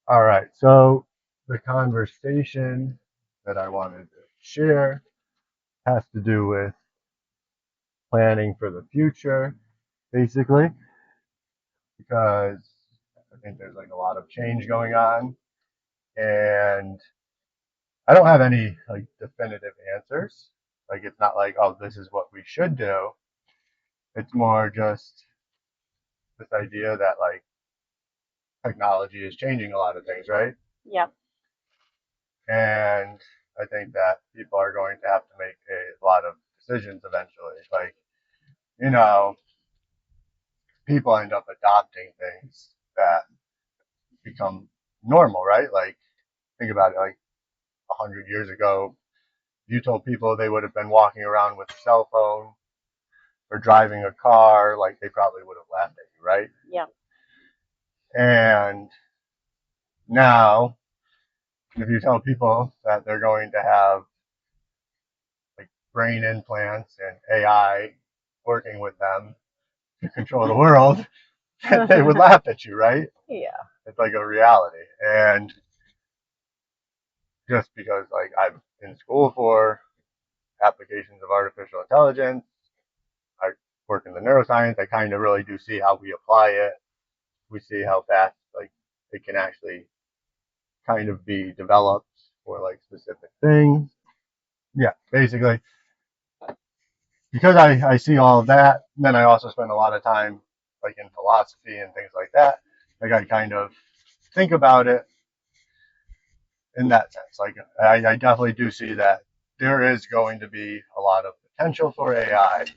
All right, so the conversation that I wanted to share has to do with planning for the future, basically, because I think there's like a lot of change going on, and I don't have any like definitive answers. Like it's not like, oh, this is what we should do. It's more just this idea that like technology is changing a lot of things, right? Yep. And I think that people are going to have to make a lot of decisions eventually. Like, you know, people end up adopting things that become normal, right? Like, think about it. Like 100 years ago, you told people they would have been walking around with a cell phone or driving a car, like they probably would have laughed at you, right? Yep. And now, if you tell people that they're going to have like brain implants and AI working with them to control the world, they would laugh at you, right? Yeah. It's like a reality. And just because like I'm in school for applications of artificial intelligence, I work in the neuroscience, I kind of really do see how we apply it. We see how fast like it can actually kind of be developed for like specific things. Yeah, basically because I see all of that, then I also spend a lot of time like in philosophy and things like that. Like I kind of think about it in that sense. Like I definitely do see that there is going to be a lot of potential for AI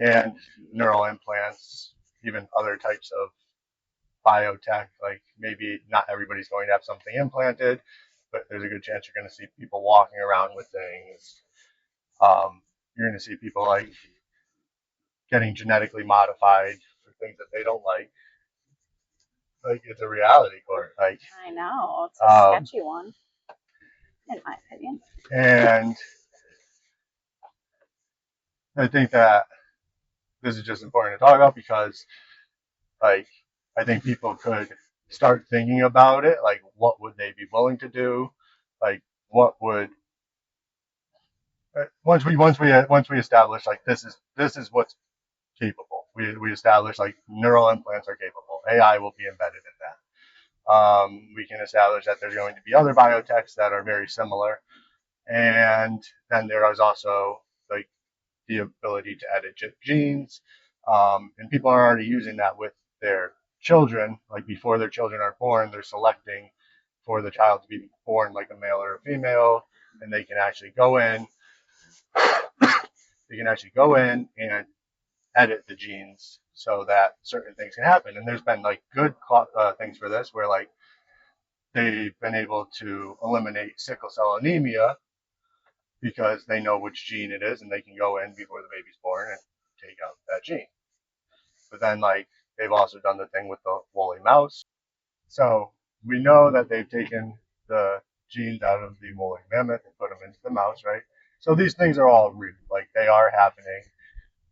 and neural implants, even other types of biotech. Like maybe not everybody's going to have something implanted, but there's a good chance you're going to see people walking around with things. You're going to see people like getting genetically modified for things that they don't like. Like it's a reality court. Like I know. It's a um, sketchy one, in my opinion. and I think that this is just important to talk about because like I think people could start thinking about it. Like what would they be willing to do? Like what would once we establish like this is what's capable. We establish like neural implants are capable. AI will be embedded in that. We can establish that there's going to be other biotechs that are very similar, and then there is also like the ability to edit genes, and people are already using that with their children. Like before their children are born, they're selecting for the child to be born like a male or a female, and they can actually go in and edit the genes so that certain things can happen. And there's been like good things for this, where like they've been able to eliminate sickle cell anemia because they know which gene it is, and they can go in before the baby's born and take out that gene. But then like they've also done the thing with the woolly mouse. So we know that they've taken the genes out of the woolly mammoth and put them into the mouse, right? So these things are all real, like they are happening.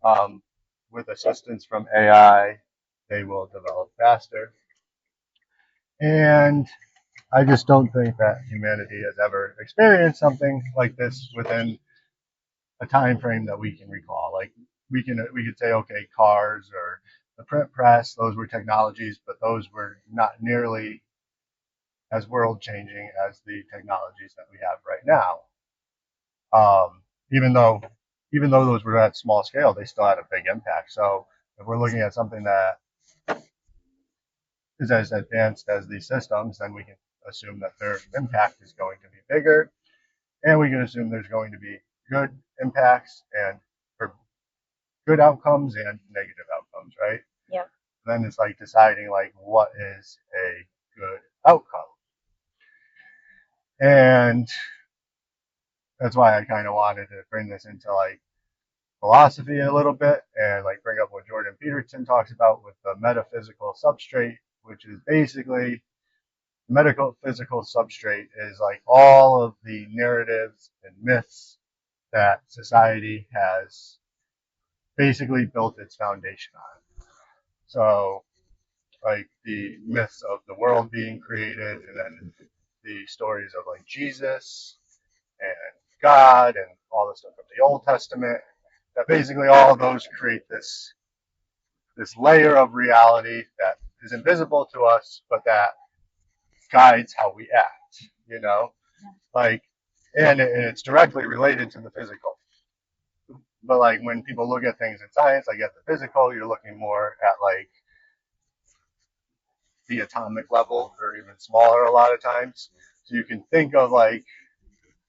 Um, with assistance from AI, they will develop faster. And I just don't think that humanity has ever experienced something like this within a time frame that we can recall. Like we could say, okay, cars or the print press, those were technologies, but those were not nearly as world changing as the technologies that we have right now. Um, even though even though those were at small scale, they still had a big impact. So if we're looking at something that is as advanced as these systems, then we can assume that their impact is going to be bigger, and we can assume there's going to be good impacts and or good outcomes and negative outcomes, right? Yep. Then it's like deciding like what is a good outcome, and that's why I kind of wanted to bring this into like philosophy a little bit and like bring up what Jordan Peterson talks about with the metaphysical substrate, which is basically medical physical substrate is like all of the narratives and myths that society has basically built its foundation on. So like the myths of the world being created, and then the stories of like Jesus and God and all the stuff from the Old Testament. That basically all of those create this layer of reality that is invisible to us, but that guides how we act. You know, like, and it's directly related to the physical. But like when people look at things in science, like at the physical, you're looking more at like the atomic level or even smaller a lot of times. So you can think of like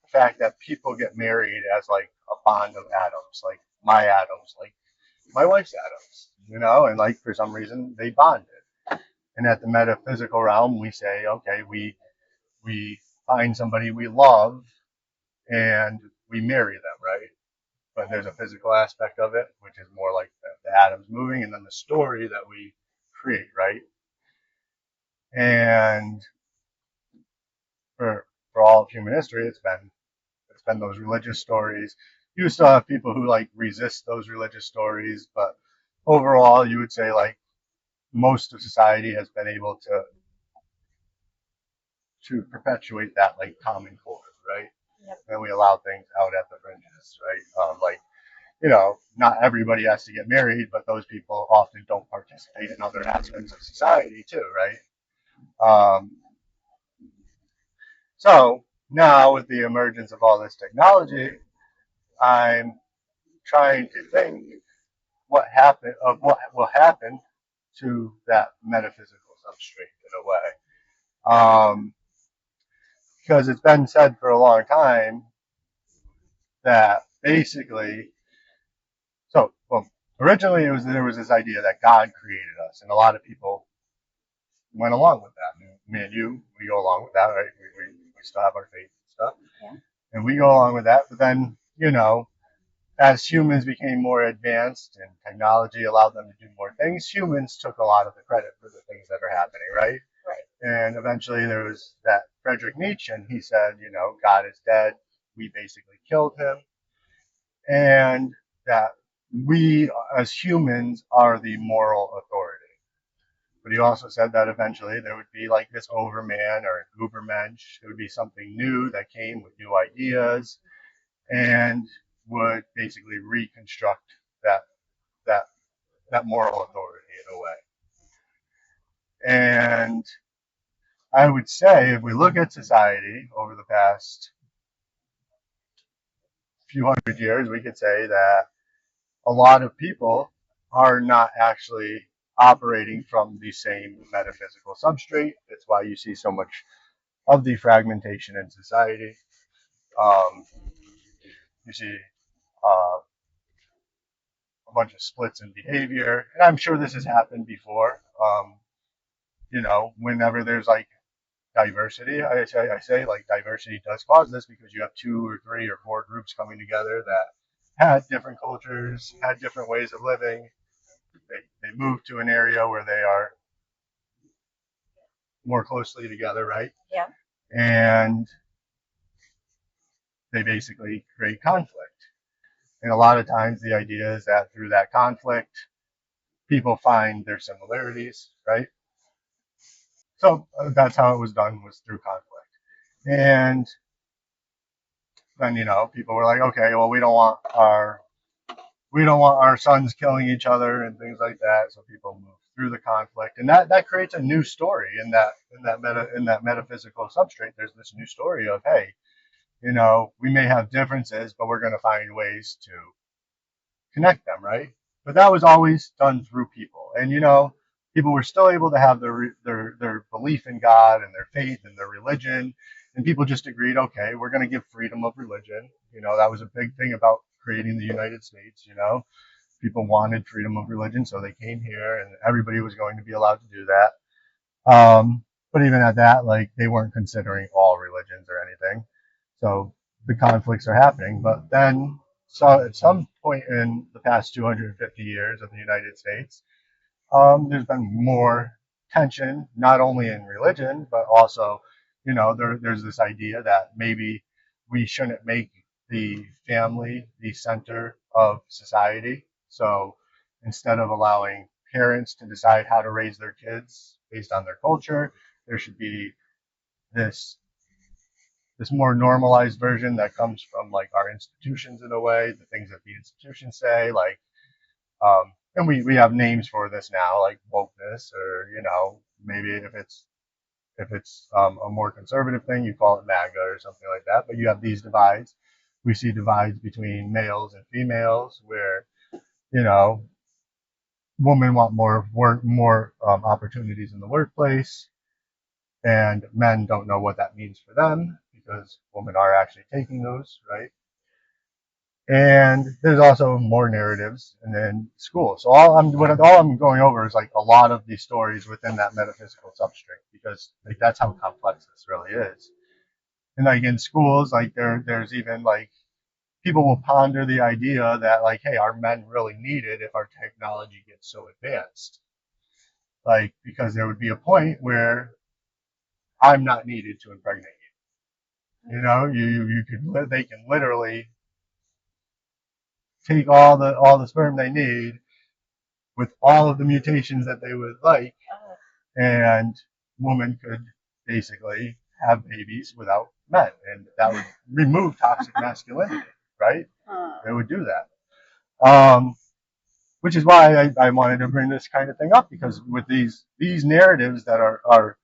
the fact that people get married as like a bond of atoms, like my atoms, like my wife's atoms, you know, and like for some reason they bonded. And at the metaphysical realm, we say, okay, we find somebody we love and we marry them, right? But there's a physical aspect of it, which is more like the atoms moving, and then the story that we create, right? And for all of human history, it's been those religious stories. You still have people who like resist those religious stories, but overall, you would say like most of society has been able to perpetuate that like common core, right? Yep. And we allow things out at the fringes, right? Like you know, not everybody has to get married, but those people often don't participate in other aspects of society too, right? So now with the emergence of all this technology, I'm trying to think what will happen to that metaphysical substrate in a way. Because it's been said for a long time that basically, well, originally there was this idea that God created us, and a lot of people went along with that. Me and you, we go along with that, right? We still have our faith and stuff, Yeah. and we go along with that. But then, you know, as humans became more advanced and technology allowed them to do more things, humans took a lot of the credit for the things that are happening, right? Right. And eventually there was that Frederick Nietzsche, and he said, you know, God is dead. We basically killed him. And that we as humans are the moral authority. But he also said that eventually there would be like this overman or an ubermensch. It would be something new that came with new ideas and would basically reconstruct that that that moral authority in a way. And I would say if we look at society over the past few hundred years, we could say that a lot of people are not actually operating from the same metaphysical substrate. That's why you see so much of the fragmentation in society. Um, you see uh, a bunch of splits in behavior, and I'm sure this has happened before. You know, whenever there's like diversity, I say like diversity does cause this because you have two or three or four groups coming together that had different cultures, had different ways of living. They move to an area where they are more closely together, right? Yeah. And they basically create conflict. And a lot of times the idea is that through that conflict, people find their similarities, right? So that's how it was done, was through conflict. And then, you know, people were like, okay, well, we don't want our sons killing each other and things like that. So people move through the conflict, and that creates a new story in that metaphysical substrate. There's this new story of, hey, you know, we may have differences, but we're going to find ways to connect them, right? But that was always done through people, and you know, people were still able to have their belief in God and their faith and their religion, and people just agreed, okay, we're going to give freedom of religion. You know, that was a big thing about creating the United States. You know, people wanted freedom of religion, so they came here, and everybody was going to be allowed to do that. But even at that, like they weren't considering all religions or anything. So the conflicts are happening. But then, so at some point in the past 250 years of the United States, there's been more tension, not only in religion, but also, you know, there's this idea that maybe we shouldn't make the family the center of society. So instead of allowing parents to decide how to raise their kids based on their culture. There should be this this more normalized version that comes from like our institutions in a way, the things that the institutions say, like and we have names for this now, like wokeness, or maybe if it's a more conservative thing, you call it MAGA or something like that. But you have these divides. We see divides between males and females, where you know women want more work, more opportunities in the workplace, and men don't know what that means for them because women are actually taking those, right? And there's also more narratives, and then school. So all I'm going over is like a lot of these stories within that metaphysical substrate, because like that's how complex this really is. And like in schools, like there's even like people will ponder the idea that like, hey, are men really needed if our technology gets so advanced? Like, because there would be a point where I'm not needed to impregnate you. You could they can literally take all the sperm they need with all of the mutations that they would like, and women could basically have babies without men, and that would remove toxic masculinity, right? It would do that. Which is why I wanted to bring this kind of thing up, because with these narratives that are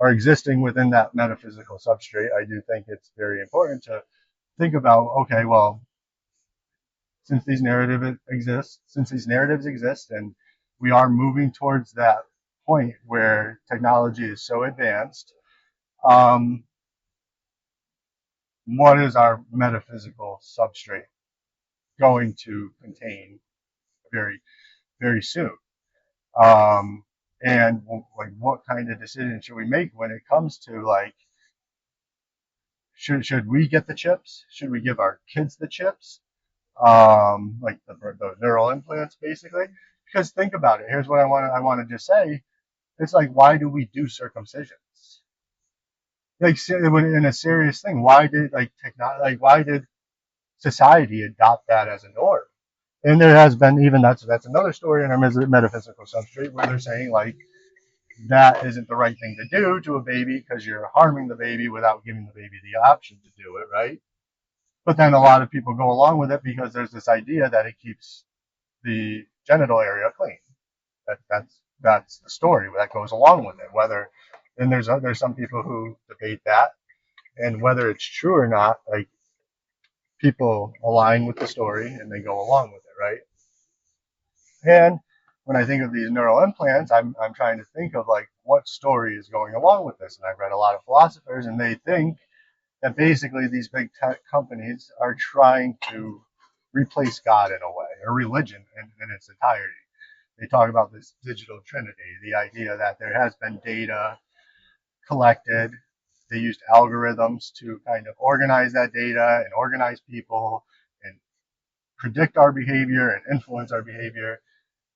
existing within that metaphysical substrate, I do think it's very important to think about, okay, well, since these narratives exist, and we are moving towards that point where technology is so advanced, um, what is our metaphysical substrate going to contain very, very soon? Um, and like, what kind of decision should we make when it comes to like, should we get the chips? Should we give our kids the chips? Like the neural implants, basically. Because think about it. Here's what I want to just say. It's like, why do we do circumcisions? Like, in a serious thing, why did why did society adopt that as a norm? And there has been, even that's another story in our metaphysical substrate, where they're saying like that isn't the right thing to do to a baby because you're harming the baby without giving the baby the option to do it, right? But then a lot of people go along with it because there's this idea that it keeps the genital area clean. That's the story that goes along with it. And there's some people who debate that, and whether it's true or not. Like, people align with the story and they go along with it, right? And when I think of these neural implants, I'm trying to think of like what story is going along with this. And I've read a lot of philosophers, and they think that basically these big tech companies are trying to replace God in a way, or religion in its entirety. They talk about this digital trinity, the idea that there has been data collected. They used algorithms to kind of organize that data and organize people and predict our behavior and influence our behavior.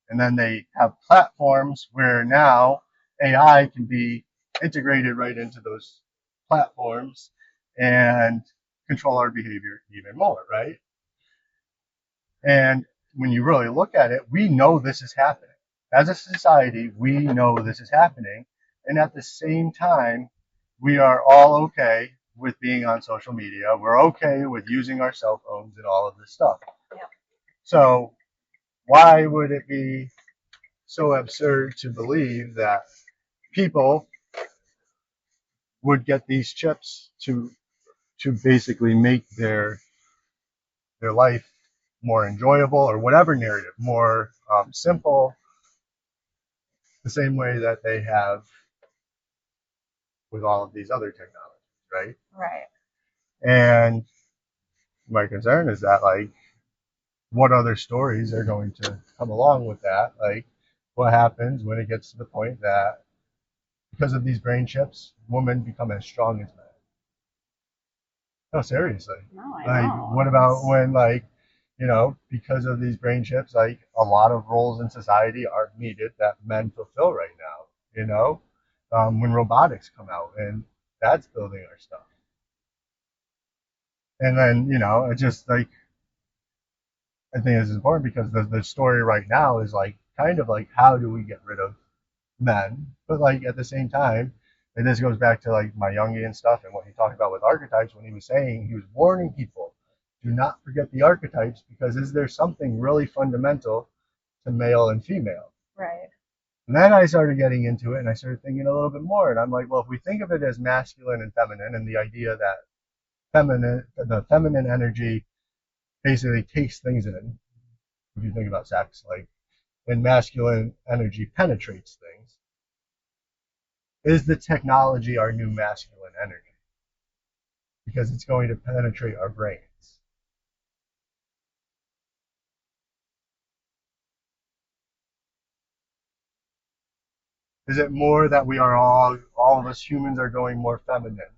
And then they have platforms where now AI can be integrated right into those platforms and control our behavior even more, right? And when you really look at it, we know this is happening. As a society, we know this is happening. And at the same time, we are all okay with being on social media. We're okay with using our cell phones and all of this stuff. Yeah. So why would it be so absurd to believe that people would get these chips to basically make their life more enjoyable, or whatever narrative, more simple, the same way that they have with all of these other technologies, right? Right. And my concern is that, like, what other stories are going to come along with that? Like, what happens when it gets to the point that because of these brain chips, women become as strong as men? No, seriously. No, I Like, know. what about when, like, because of these brain chips, like, a lot of roles in society aren't needed that men fulfill right now, when robotics come out and that's building our stuff. And then, it just like, I think it's important because the story right now is like kind of like, how do we get rid of men? But like at the same time, and this goes back to like my Jungian stuff and what he talked about with archetypes when he was saying, he was warning people, do not forget the archetypes, because is there something really fundamental to male and female? Right. And then I started getting into it and I started thinking a little bit more. And I'm like, well, if we think of it as masculine and feminine, and the idea that the feminine energy basically takes things in, if you think about sex, like, and masculine energy penetrates things, is the technology our new masculine energy? Because it's going to penetrate our brains. Is it more that we are all of us humans are going more feminine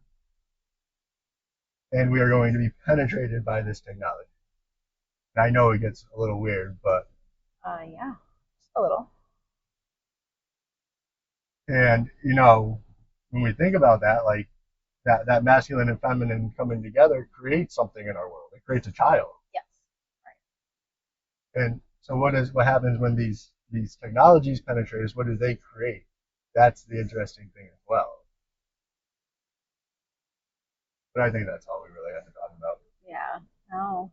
and we are going to be penetrated by this technology? And I know it gets a little weird, but Yeah, a little. and when we think about that, like that masculine and feminine coming together creates something in our world. It creates a child. Yes. And so what happens when these technologies penetrate us? What do they create? That's the interesting thing as well. But I think that's all we really have to talk about. Yeah. No.